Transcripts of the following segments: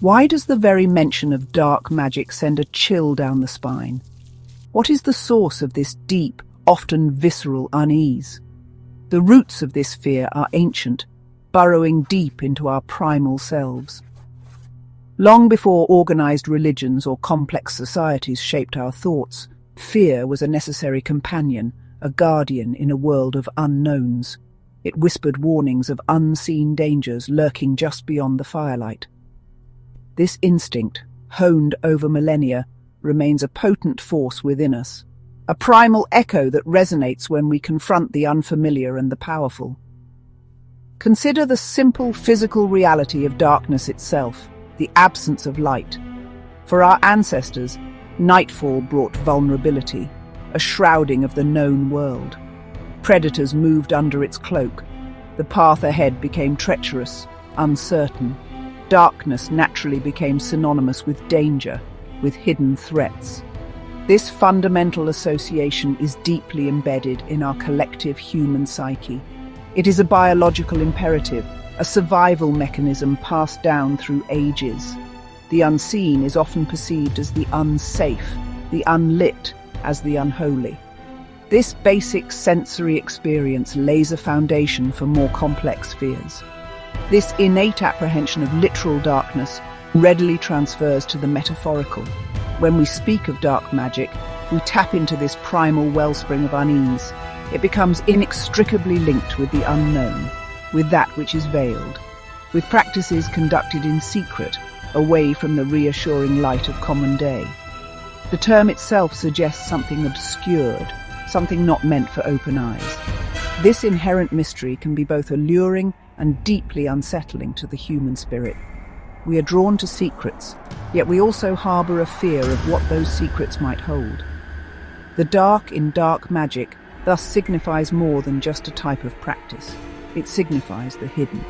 Why does the very mention of dark magic send a chill down the spine? What is the source of this deep, often visceral unease? The roots of this fear are ancient, burrowing deep into our primal selves. Long before organized religions or complex societies shaped our thoughts, fear was a necessary companion, a guardian in a world of unknowns. It whispered warnings of unseen dangers lurking just beyond the firelight. This instinct, honed over millennia, remains a potent force within us, a primal echo that resonates when we confront the unfamiliar and the powerful. Consider the simple physical reality of darkness itself, the absence of light. For our ancestors, nightfall brought vulnerability, a shrouding of the known world. Predators moved under its cloak. The path ahead became treacherous, uncertain. Darkness naturally became synonymous with danger, with hidden threats. This fundamental association is deeply embedded in our collective human psyche. It is a biological imperative, a survival mechanism passed down through ages. The unseen is often perceived as the unsafe, the unlit as the unholy. This basic sensory experience lays a foundation for more complex fears. This innate apprehension of literal darkness readily transfers to the metaphorical. When we speak of dark magic, we tap into this primal wellspring of unease. It becomes inextricably linked with the unknown, with that which is veiled, with practices conducted in secret, away from the reassuring light of common day. The term itself suggests something obscured, something not meant for open eyes. This inherent mystery can be both alluring and deeply unsettling to the human spirit. We are drawn to secrets, yet we also harbour a fear of what those secrets might hold. The dark in dark magic thus signifies more than just a type of practice. It signifies the hidden.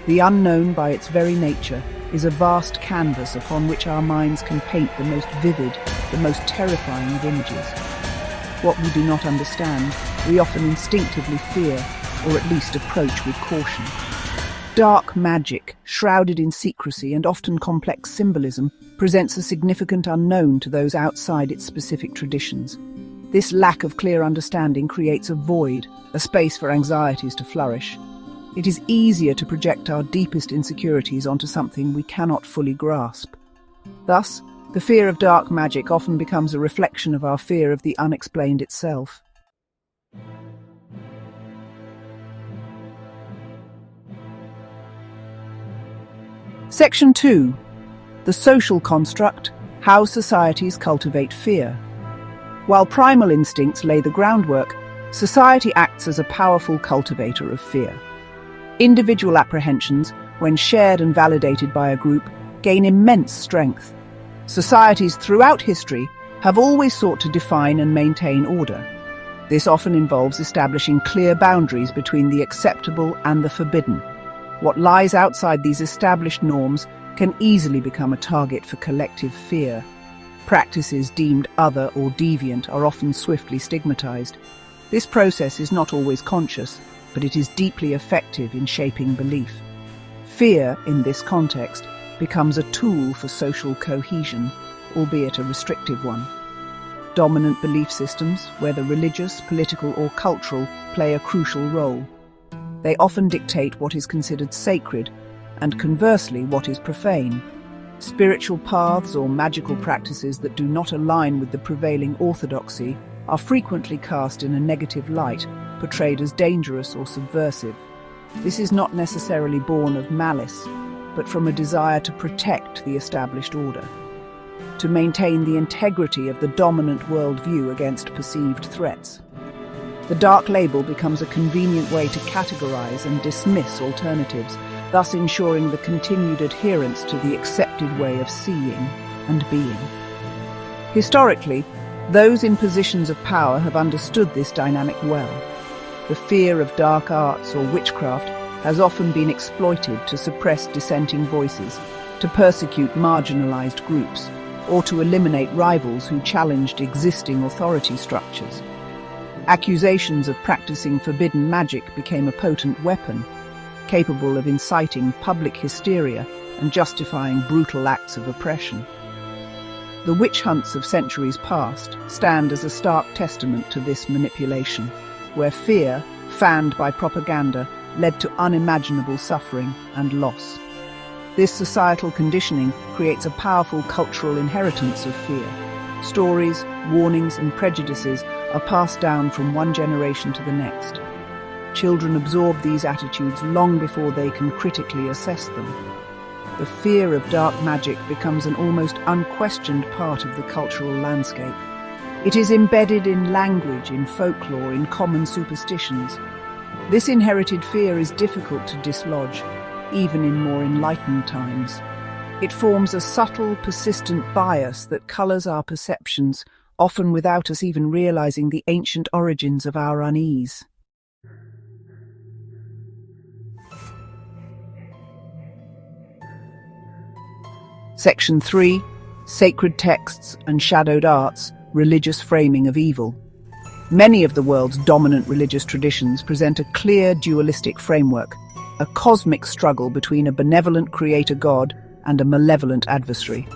The unknown, by its very nature, is a vast canvas upon which our minds can paint the most vivid, the most terrifying of images. What we do not understand, we often instinctively fear, or at least approach with caution. Dark magic, shrouded in secrecy and often complex symbolism, presents a significant unknown to those outside its specific traditions. This lack of clear understanding creates a void, a space for anxieties to flourish. It is easier to project our deepest insecurities onto something we cannot fully grasp. Thus, the fear of dark magic often becomes a reflection of our fear of the unexplained itself. Section 2. The social construct, how societies cultivate fear. While primal instincts lay the groundwork, society acts as a powerful cultivator of fear. Individual apprehensions, when shared and validated by a group, gain immense strength. Societies throughout history have always sought to define and maintain order. This often involves establishing clear boundaries between the acceptable and the forbidden. What lies outside these established norms can easily become a target for collective fear. Practices deemed other or deviant are often swiftly stigmatized. This process is not always conscious, but it is deeply effective in shaping belief. Fear, in this context, becomes a tool for social cohesion, albeit a restrictive one. Dominant belief systems, whether religious, political, or cultural, play a crucial role. They often dictate what is considered sacred, and conversely, what is profane. Spiritual paths or magical practices that do not align with the prevailing orthodoxy are frequently cast in a negative light, portrayed as dangerous or subversive. This is not necessarily born of malice, but from a desire to protect the established order, to maintain the integrity of the dominant worldview against perceived threats. The dark label becomes a convenient way to categorize and dismiss alternatives, thus ensuring the continued adherence to the accepted way of seeing and being. Historically, those in positions of power have understood this dynamic well. The fear of dark arts or witchcraft has often been exploited to suppress dissenting voices, to persecute marginalized groups, or to eliminate rivals who challenged existing authority structures. Accusations of practicing forbidden magic became a potent weapon, capable of inciting public hysteria and justifying brutal acts of oppression. The witch hunts of centuries past stand as a stark testament to this manipulation, where fear, fanned by propaganda, led to unimaginable suffering and loss. This societal conditioning creates a powerful cultural inheritance of fear. Stories, warnings, and prejudices are passed down from one generation to the next. Children absorb these attitudes long before they can critically assess them. The fear of dark magic becomes an almost unquestioned part of the cultural landscape. It is embedded in language, in folklore, in common superstitions. This inherited fear is difficult to dislodge, even in more enlightened times. It forms a subtle, persistent bias that colours our perceptions, often without us even realising the ancient origins of our unease. Section 3. Sacred Texts and Shadowed Arts, Religious Framing of Evil. Many of the world's dominant religious traditions present a clear dualistic framework, a cosmic struggle between a benevolent creator god and a malevolent adversary.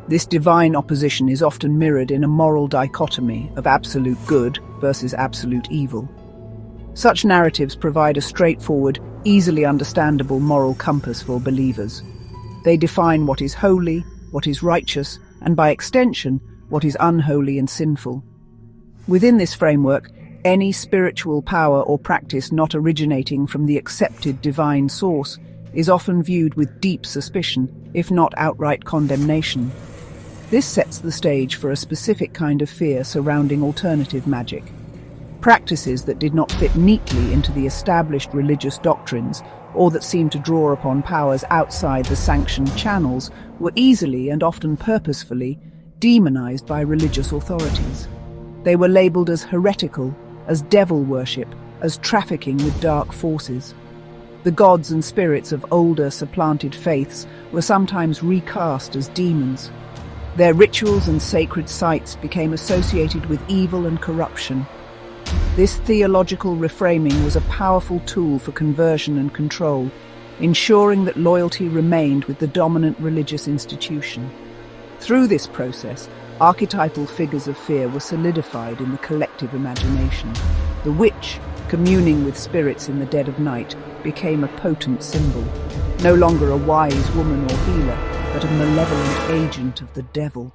This divine opposition is often mirrored in a moral dichotomy of absolute good versus absolute evil. Such narratives provide a straightforward, easily understandable moral compass for believers. They define what is holy, what is righteous, and by extension, what is unholy and sinful. Within this framework, any spiritual power or practice not originating from the accepted divine source is often viewed with deep suspicion, if not outright condemnation. This sets the stage for a specific kind of fear surrounding alternative magic. Practices that did not fit neatly into the established religious doctrines or that seemed to draw upon powers outside the sanctioned channels were easily and often purposefully demonized by religious authorities. They were labeled as heretical, as devil worship, as trafficking with dark forces. The gods and spirits of older supplanted faiths were sometimes recast as demons. Their rituals and sacred sites became associated with evil and corruption. This theological reframing was a powerful tool for conversion and control, ensuring that loyalty remained with the dominant religious institution. Through this process, archetypal figures of fear were solidified in the collective imagination. The witch, communing with spirits in the dead of night, became a potent symbol, no longer a wise woman or healer, but a malevolent agent of the devil.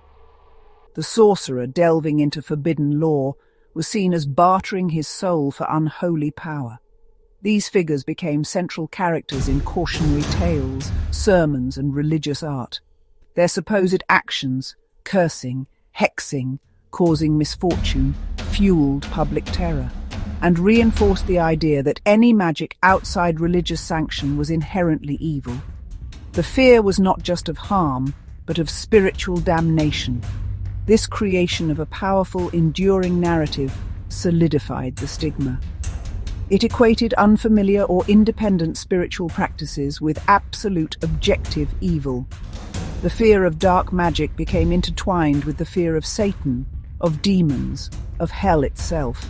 The sorcerer, delving into forbidden lore, was seen as bartering his soul for unholy power. These figures became central characters in cautionary tales, sermons, and religious art. Their supposed actions, cursing, hexing, causing misfortune, fueled public terror, and reinforced the idea that any magic outside religious sanction was inherently evil. The fear was not just of harm, but of spiritual damnation. This creation of a powerful, enduring narrative solidified the stigma. It equated unfamiliar or independent spiritual practices with absolute objective evil. The fear of dark magic became intertwined with the fear of Satan, of demons, of hell itself.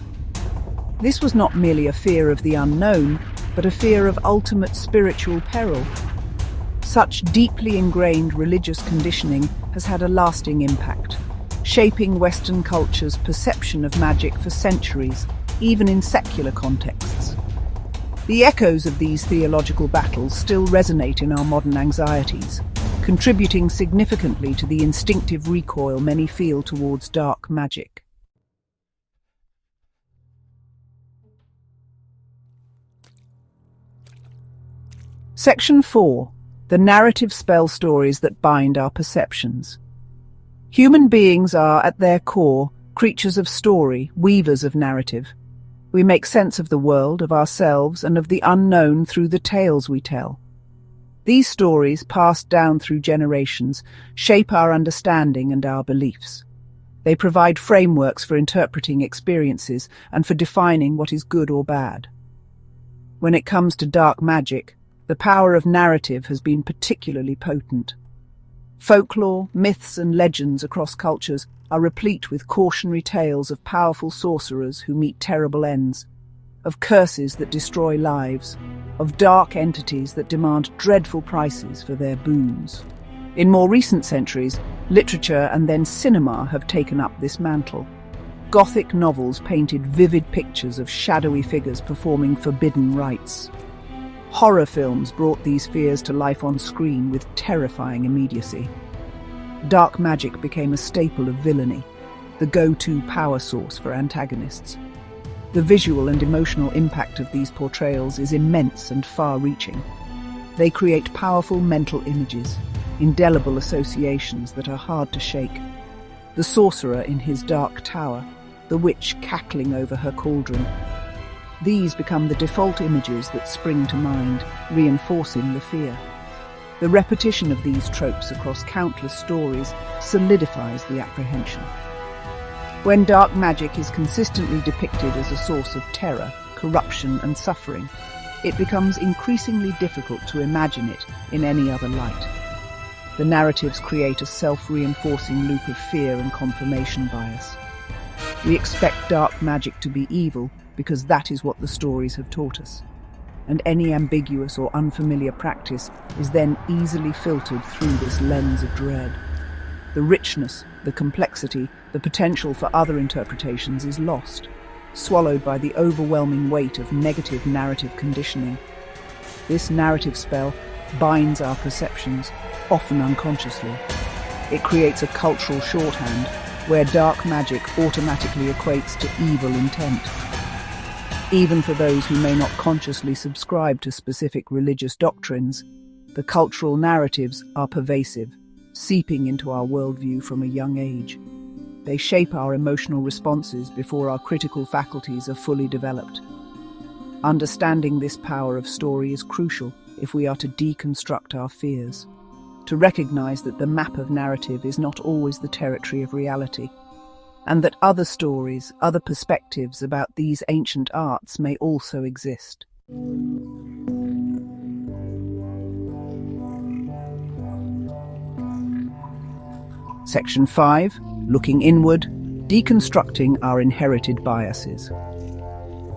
This was not merely a fear of the unknown, but a fear of ultimate spiritual peril. Such deeply ingrained religious conditioning has had a lasting impact, shaping Western culture's perception of magic for centuries, even in secular contexts. The echoes of these theological battles still resonate in our modern anxieties, contributing significantly to the instinctive recoil many feel towards dark magic. Section 4. The narrative spell stories that bind our perceptions. Human beings are, at their core, creatures of story, weavers of narrative. We make sense of the world, of ourselves, and of the unknown through the tales we tell. These stories, passed down through generations, shape our understanding and our beliefs. They provide frameworks for interpreting experiences and for defining what is good or bad. When it comes to dark magic, the power of narrative has been particularly potent. Folklore, myths, and legends across cultures are replete with cautionary tales of powerful sorcerers who meet terrible ends, of curses that destroy lives, of dark entities that demand dreadful prices for their boons. In more recent centuries, literature and then cinema have taken up this mantle. Gothic novels painted vivid pictures of shadowy figures performing forbidden rites. Horror films brought these fears to life on screen with terrifying immediacy. Dark magic became a staple of villainy, the go-to power source for antagonists. The visual and emotional impact of these portrayals is immense and far-reaching. They create powerful mental images, indelible associations that are hard to shake. The sorcerer in his dark tower, the witch cackling over her cauldron. These become the default images that spring to mind, reinforcing the fear. The repetition of these tropes across countless stories solidifies the apprehension. When dark magic is consistently depicted as a source of terror, corruption, and suffering, it becomes increasingly difficult to imagine it in any other light. The narratives create a self-reinforcing loop of fear and confirmation bias. We expect dark magic to be evil because that is what the stories have taught us. And any ambiguous or unfamiliar practice is then easily filtered through this lens of dread. The richness, the complexity, the potential for other interpretations is lost, swallowed by the overwhelming weight of negative narrative conditioning. This narrative spell binds our perceptions, often unconsciously. It creates a cultural shorthand where dark magic automatically equates to evil intent. Even for those who may not consciously subscribe to specific religious doctrines, the cultural narratives are pervasive, seeping into our worldview from a young age. They shape our emotional responses before our critical faculties are fully developed. Understanding this power of story is crucial if we are to deconstruct our fears, to recognize that the map of narrative is not always the territory of reality, and that other stories, other perspectives about these ancient arts may also exist. Section 5. Looking inward, deconstructing our inherited biases.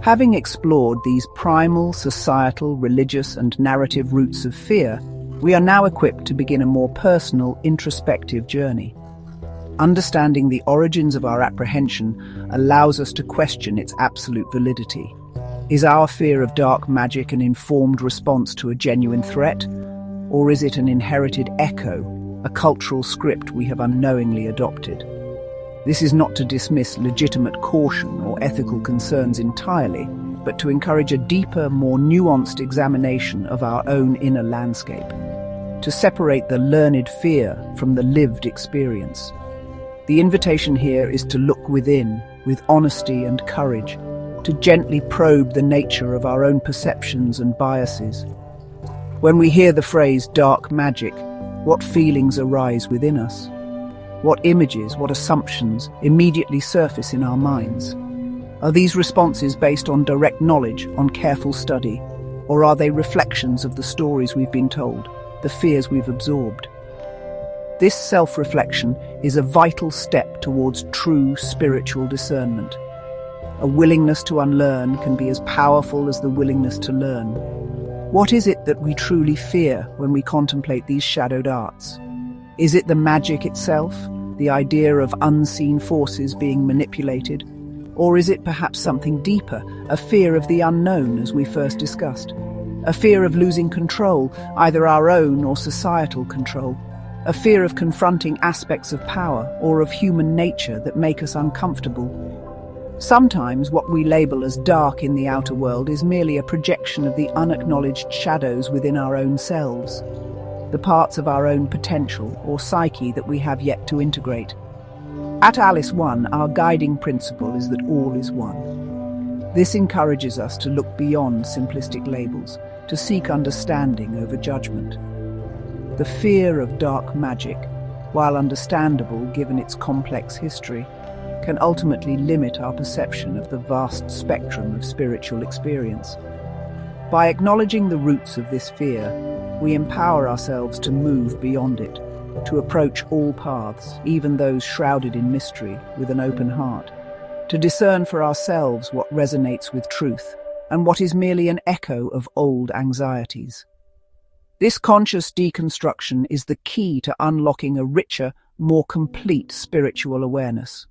Having explored these primal, societal, religious, and narrative roots of fear, we are now equipped to begin a more personal, introspective journey. Understanding the origins of our apprehension allows us to question its absolute validity. Is our fear of dark magic an informed response to a genuine threat, or is it an inherited echo, a cultural script we have unknowingly adopted? This is not to dismiss legitimate caution or ethical concerns entirely, but to encourage a deeper, more nuanced examination of our own inner landscape, to separate the learned fear from the lived experience. The invitation here is to look within, with honesty and courage, to gently probe the nature of our own perceptions and biases. When we hear the phrase dark magic, what feelings arise within us? What images, what assumptions immediately surface in our minds? Are these responses based on direct knowledge, on careful study, or are they reflections of the stories we've been told, the fears we've absorbed? This self-reflection is a vital step towards true spiritual discernment. A willingness to unlearn can be as powerful as the willingness to learn. What is it that we truly fear when we contemplate these shadowed arts? Is it the magic itself, the idea of unseen forces being manipulated? Or is it perhaps something deeper, a fear of the unknown as we first discussed? A fear of losing control, either our own or societal control? A fear of confronting aspects of power or of human nature that make us uncomfortable? Sometimes what we label as dark in the outer world is merely a projection of the unacknowledged shadows within our own selves, the parts of our own potential or psyche that we have yet to integrate. At Alice 1, our guiding principle is that all is one. This encourages us to look beyond simplistic labels, to seek understanding over judgment. The fear of dark magic, while understandable given its complex history, can ultimately limit our perception of the vast spectrum of spiritual experience. By acknowledging the roots of this fear, we empower ourselves to move beyond it, to approach all paths, even those shrouded in mystery, with an open heart, to discern for ourselves what resonates with truth and what is merely an echo of old anxieties. This conscious deconstruction is the key to unlocking a richer, more complete spiritual awareness.